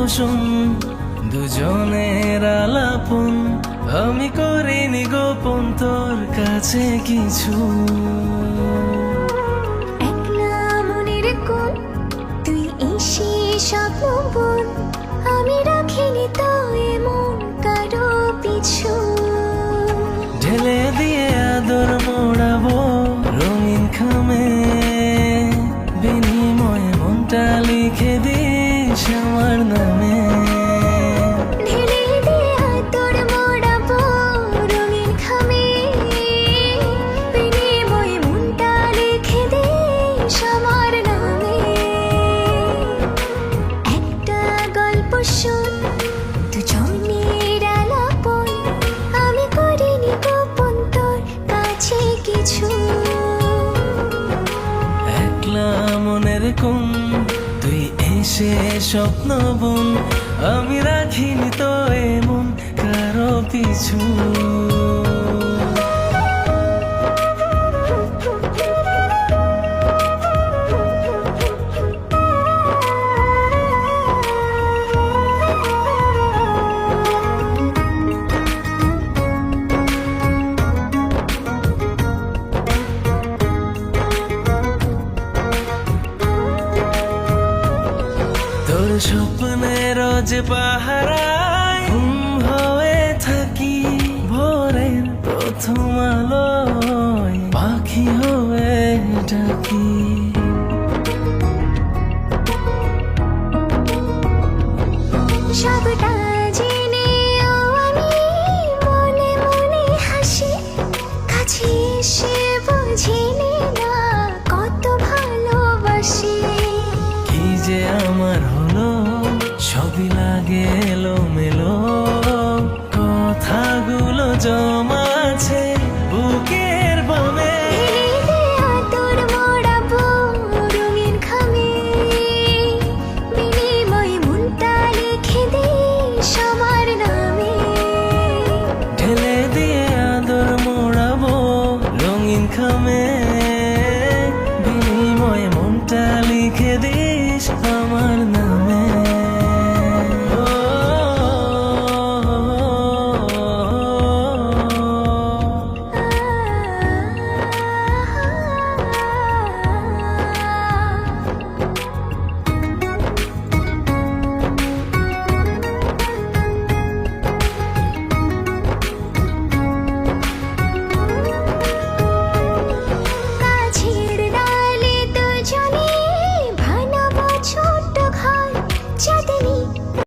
কুসুম দুজনের আলাপন, আমি করিনি গোপন তোর কাছে কিছু। একলা মনের কোণ তুই এসে স্বপ্ন বোন, আমি রাখিনি তো এমন কারো পিছু। ঢেলে দিয়ে আদর মোড়াবো রঙিন খামে, বিনিময়ে মনটা লিখে দিস আমার নামে। ঢেলে দিয়ে আদর মোড়াবো রঙিন খামে, বিনিময়ে মনটা লিখে দিস আমার নামে। একটা গল্প শোন দুজনের আলাপন, আমি করিনি গোপন তোর কাছে কিছু। একলা মনের কোণ তুই এসে স্বপ্ন বোন, আমি রাখিনি তো এমন কারো পিছু। তোর স্বপ্নের যে পাহারায় ঘুম হয়ে থাকি, ভোরের প্রথম আলোয় পাখি হয়ে ডাকি। সবটা জেনেও আমি মনে মনে হাসি, কাছে এসে বুঝিনি না কত ভালোবাসি। কি যে আমার হলো সবই লাগে এলোমেলো, কথাগুলো জমা আছে বুকের বামে। ঢেলে আদর মোড়াবো রঙিন খামে, বিনিময়ে মনটা লিখে দিস আমার নামে। ঢেলে দিয়ে আদর মোড়াবো রঙিন খামে।